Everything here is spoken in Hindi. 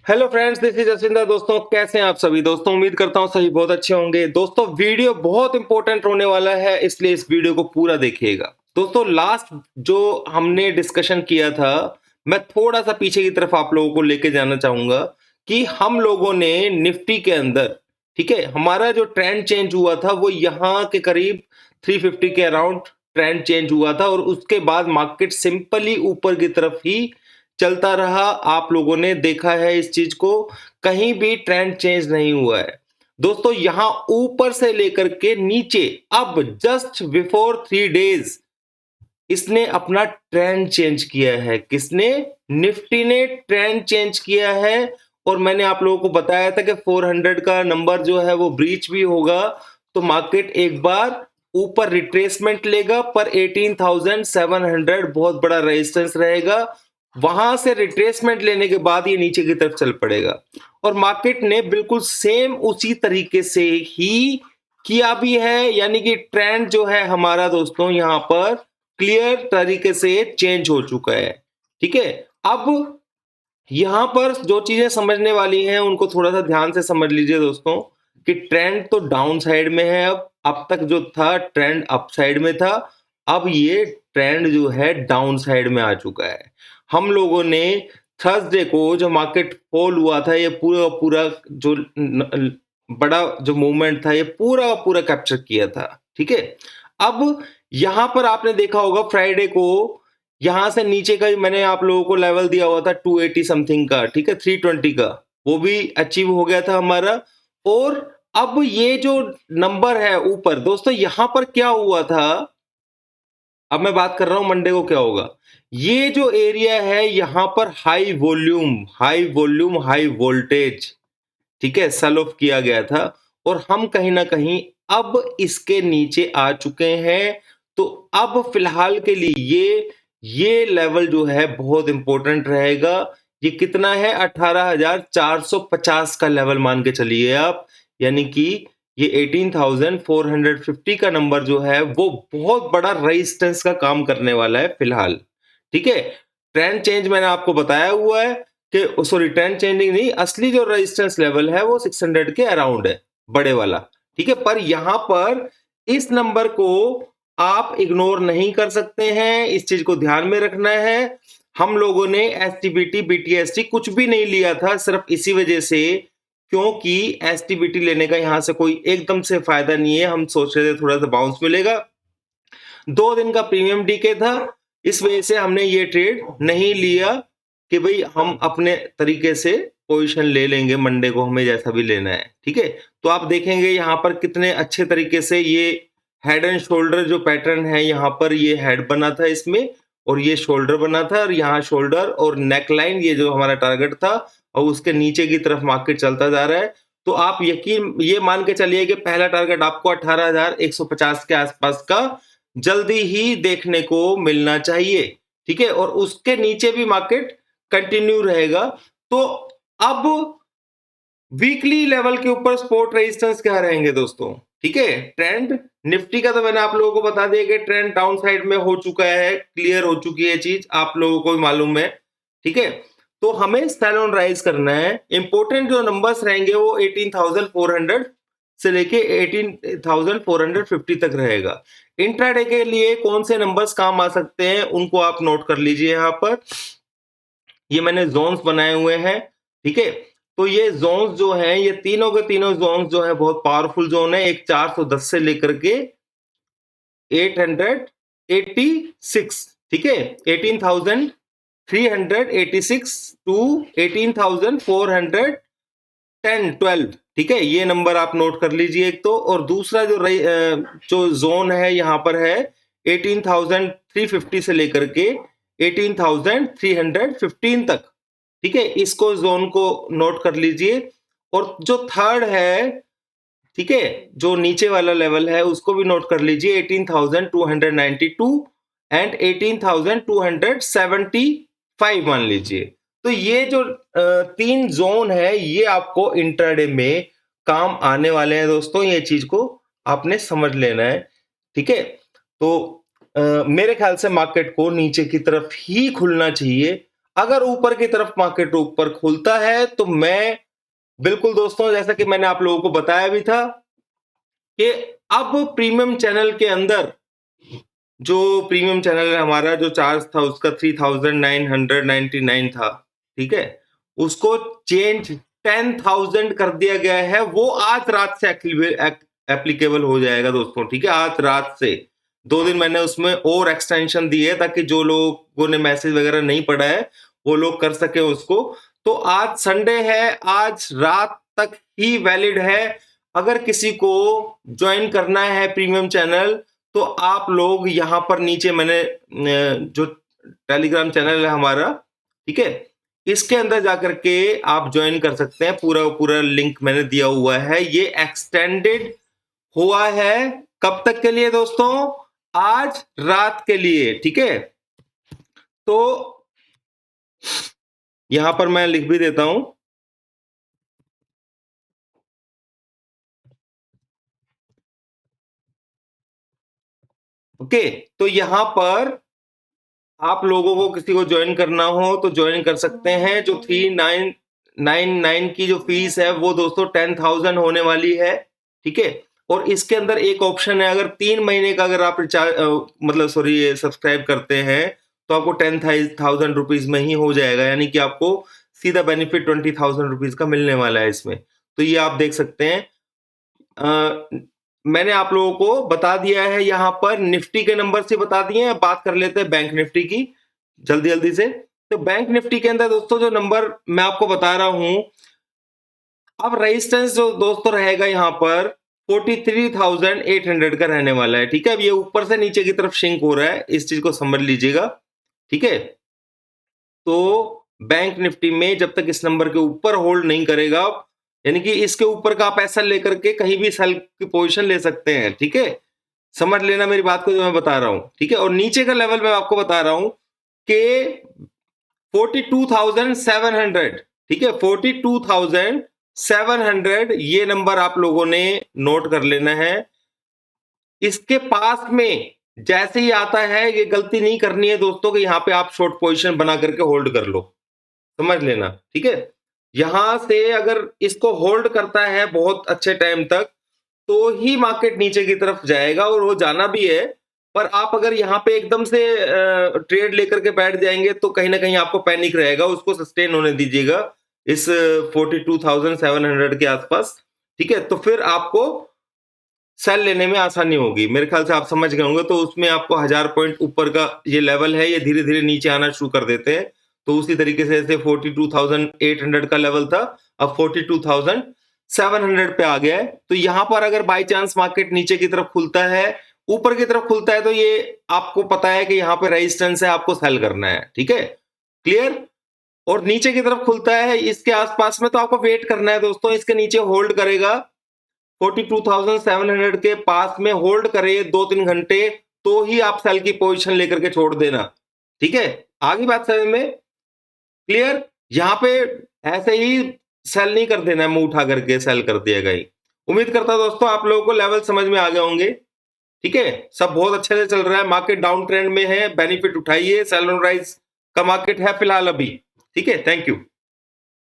Hello friends, this is Jacinda. दोस्तों, कैसे हैं आप सभी? दोस्तों, उम्मीद करता हूं सभी बहुत अच्छे होंगे। दोस्तों, वीडियो बहुत इंपॉर्टेंट होने वाला है, इसलिए इस वीडियो को पूरा देखिएगा। दोस्तों, लास्ट जो हमने डिस्कशन किया था, मैं थोड़ा सा पीछे की तरफ आप लोगों को लेके जाना चाहूंगा कि हम लोगों ने निफ्टी के अंदर, ठीक है, हमारा जो ट्रेंड चेंज हुआ था वो यहाँ के करीब 350 के अराउंड ट्रेंड चेंज हुआ था और उसके बाद मार्केट सिंपली ऊपर की तरफ ही चलता रहा। आप लोगों ने देखा है इस चीज को, कहीं भी ट्रेंड चेंज नहीं हुआ है। दोस्तों, यहां ऊपर से लेकर के नीचे अब जस्ट बिफोर 3 डेज इसने अपना ट्रेंड चेंज किया है। किसने? निफ्टी ने ट्रेंड चेंज किया है। और मैंने आप लोगों को बताया था कि 400 का नंबर जो है वो ब्रीच भी होगा तो मार्केट एक बार ऊपर रिट्रेसमेंट लेगा, पर 18,700 बहुत बड़ा रेजिस्टेंस रहेगा। वहां से रिट्रेसमेंट लेने के बाद ये नीचे की तरफ चल पड़ेगा और मार्केट ने बिल्कुल सेम उसी तरीके से ही किया भी है। यानी कि ट्रेंड जो है हमारा दोस्तों यहां पर क्लियर तरीके से चेंज हो चुका है। ठीक है, अब यहां पर जो चीजें समझने वाली हैं उनको थोड़ा सा ध्यान से समझ लीजिए दोस्तों कि ट्रेंड तो डाउन साइड में है। अब तक जो था ट्रेंड अप साइड में था, अब ये ट्रेंड जो है डाउन साइड में आ चुका है। हम लोगों ने थर्सडे को जो मार्केट फॉल हुआ था, ये पूरा पूरा जो बड़ा जो मूवमेंट था ये पूरा पूरा कैप्चर किया था। ठीक है, अब यहां पर आपने देखा होगा फ्राइडे को यहां से नीचे का मैंने आप लोगों को लेवल दिया हुआ था 280 समथिंग का, ठीक है, 320 का, वो भी अचीव हो गया था हमारा। और अब ये जो नंबर है ऊपर दोस्तों, यहां पर क्या हुआ था, अब मैं बात कर रहा हूं मंडे को क्या होगा। ये जो एरिया है यहां पर high volume high volume high voltage, ठीक है, सेल ऑफ किया गया था और हम कहीं ना कहीं अब इसके नीचे आ चुके हैं। तो अब फिलहाल के लिए ये लेवल जो है बहुत इंपॉर्टेंट रहेगा। ये कितना है? 18,450 का लेवल मान के चलिए आप। यानी कि ये 18,450 का नंबर जो है वो बहुत बड़ा रेजिस्टेंस का काम करने वाला है फिलहाल। ठीक है, ट्रेंड चेंज मैंने आपको बताया हुआ है कि सॉरी, ट्रेंड चेंजिंग नहीं, असली जो रेजिस्टेंस लेवल है वो 600 के अराउंड है, बड़े वाला। ठीक है, पर यहां पर इस नंबर को आप इग्नोर नहीं कर सकते हैं, इस चीज को ध्यान में रखना है। हम लोगों ने एसटीबीटी बीटीएसटी कुछ भी नहीं लिया था सिर्फ इसी वजह से, क्योंकि एसटीबीटी लेने का यहां से कोई एकदम से फायदा नहीं है। हम सोच रहे थे थोड़ा सा बाउंस मिलेगा, 2 दिन का प्रीमियम डीके था, इस वजह से हमने ये ट्रेड नहीं लिया कि भाई हम अपने तरीके से पोजीशन ले लेंगे मंडे को, हमें जैसा भी लेना है। ठीक है, तो आप देखेंगे यहां पर कितने अच्छे तरीके से ये हेड एंड शोल्डर जो पैटर्न है, यहां पर ये हेड बना था इसमें और ये शोल्डर बना था और यहाँ शोल्डर और नेक लाइन, ये जो हमारा टारगेट था, और उसके नीचे की तरफ मार्केट चलता जा रहा है। तो आप यकीन ये मान के चलिए कि पहला टारगेट आपको 18,150 के आसपास का जल्दी ही देखने को मिलना चाहिए। ठीक है, और उसके नीचे भी मार्केट कंटिन्यू रहेगा। तो अब वीकली लेवल के ऊपर सपोर्ट रेजिस्टेंस क्या रहेंगे दोस्तों? ठीक है, ट्रेंड निफ्टी का तो मैंने आप लोगों को बता दिया कि ट्रेंड डाउन साइड में हो चुका है, क्लियर हो चुकी है चीज, आप लोगों को भी मालूम है। ठीक है, तो हमें सेल ऑन राइज करना है। इंपॉर्टेंट जो नंबर्स रहेंगे वो 18,400 से लेके 18,450 तक रहेगा। इंट्राडे के लिए कौन से नंबर्स काम आ सकते हैं उनको आप नोट कर लीजिए। यहां पर ये मैंने जोन्स बनाए हुए हैं। ठीक है, तो ये जोन्स जो हैं, ये तीनों के तीनों जोन्स जो है बहुत पावरफुल जोन है। एक 410 से लेकर के 886, ठीक है, 18,386 टू 18,410-12, ठीक है, ये नंबर आप नोट कर लीजिए एक तो। और दूसरा जो जोन है यहां पर है 18,350 से लेकर के 18,315 तक। ठीक है, इसको जोन को नोट कर लीजिए। और जो थर्ड है, ठीक है, जो नीचे वाला लेवल है उसको भी नोट कर लीजिए, 18,292 एंड 18,275 मान लीजिए। तो ये जो 3 जोन है ये आपको इंट्राडे में काम आने वाले हैं दोस्तों, ये चीज को आपने समझ लेना है। ठीक है, तो मेरे ख्याल से मार्केट को नीचे की तरफ ही खुलना चाहिए। अगर ऊपर की तरफ मार्केट ऊपर खुलता है तो मैं बिल्कुल दोस्तों, जैसा कि मैंने आप लोगों को बताया भी था कि अब प्रीमियम चैनल के अंदर जो प्रीमियम चैनल है हमारा, जो चार्ज था उसका 3999 था, ठीक है, उसको चेंज 10,000 कर दिया गया है। वो आज रात से एप्लीकेबल हो जाएगा दोस्तों, ठीक है, आज रात से। 2 दिन मैंने उसमें और एक्सटेंशन दी है ताकि जो लोगों ने मैसेज वगैरह नहीं पढ़ा है वो लोग कर सके उसको। तो आज संडे है, आज रात तक ही वैलिड है। अगर किसी को ज्वाइन करना है प्रीमियम चैनल तो आप लोग यहां पर नीचे मैंने जो टेलीग्राम चैनल है हमारा, ठीक है, इसके अंदर जाकर के आप ज्वाइन कर सकते हैं। पूरा पूरा लिंक मैंने दिया हुआ है। ये एक्सटेंडेड हुआ है कब तक के लिए दोस्तों? आज रात के लिए, ठीक है। तो यहां पर मैं लिख भी देता हूं, ओके। तो यहां पर आप लोगों को किसी को ज्वाइन करना हो तो ज्वाइन कर सकते हैं। जो 3999 की जो फीस है वो दोस्तों 10,000 होने वाली है, ठीक है। और इसके अंदर एक ऑप्शन है, अगर 3 महीने का अगर आप रिचार्ज मतलब सॉरी सब्सक्राइब करते हैं तो आपको 10,000 रुपीज में ही हो जाएगा, यानी कि आपको सीधा बेनिफिट 20,000 रुपीज का मिलने वाला है इसमें। तो ये आप देख सकते हैं। मैंने आप लोगों को बता दिया है, यहां पर निफ्टी के नंबर से बता दिए हैं। बात कर लेते हैं बैंक निफ्टी की जल्दी जल्दी से। तो बैंक निफ्टी के अंदर दोस्तों जो नंबर मैं आपको बता रहा हूं, अब रेजिस्टेंस जो दोस्तों रहेगा यहां पर 43,800 का रहने वाला है, ठीक है। अब ये ऊपर से नीचे की तरफ शिंक हो रहा है, इस चीज को समझ लीजिएगा, ठीक है। तो बैंक निफ्टी में जब तक इस नंबर के ऊपर होल्ड नहीं करेगा, यानी कि इसके ऊपर का आप ऐसा लेकर के कहीं भी सेल की पोजीशन ले सकते हैं, ठीक है। समझ लेना मेरी बात को जो मैं बता रहा हूं, ठीक है। और नीचे का लेवल मैं आपको बता रहा हूं कि 42,700, ठीक है, 42,700 ये नंबर आप लोगों ने नोट कर लेना है। इसके पास में जैसे ही आता है, ये गलती नहीं करनी है दोस्तों कि यहां पे आप शॉर्ट पोजीशन बना करके होल्ड कर लो, समझ लेना, ठीक है। यहां से अगर इसको होल्ड करता है बहुत अच्छे टाइम तक तो ही मार्केट नीचे की तरफ जाएगा, और वो जाना भी है। पर आप अगर यहाँ पे एकदम से ट्रेड लेकर के बैठ जाएंगे तो कहीं ना कहीं आपको पैनिक रहेगा, उसको सस्टेन होने दीजिएगा इस 42,700 के आसपास, ठीक है। तो फिर आपको सेल लेने में आसानी होगी, मेरे ख्याल से आप समझ गए होंगे। तो उसमें आपको 1000 पॉइंट ऊपर का ये लेवल है, ये धीरे धीरे नीचे आना शुरू कर देते हैं। तो उसी तरीके से ऐसे 42,800 का लेवल था, अब 42,700 पे आ गया है। तो यहां पर अगर बाई चांस मार्केट नीचे की तरफ खुलता है, ऊपर की तरफ खुलता है, तो ये आपको पता है कि यहाँ पे रेजिस्टेंस है, आपको सेल करना है, ठीक है, क्लियर। और नीचे की तरफ खुलता है इसके आसपास में, तो आपको वेट करना है दोस्तों। इसके नीचे होल्ड करेगा 42,700 के पास में, होल्ड करे 2-3 घंटे, तो ही आप सेल की पोजीशन लेकर के छोड़ देना, ठीक है। आगे बात समझ में क्लियर? यहां पे ऐसे ही सेल नहीं कर देना है, मुंह उठा करके सेल कर दिया गई। उम्मीद करता हूं दोस्तों आप लोगों को लेवल समझ में आ गए होंगे, ठीक है। सब बहुत अच्छे से चल रहा है, मार्केट डाउन ट्रेंड में है, बेनिफिट उठाइए। सेल ऑन राइज का मार्केट है फिलहाल अभी, ठीक है। Thank you.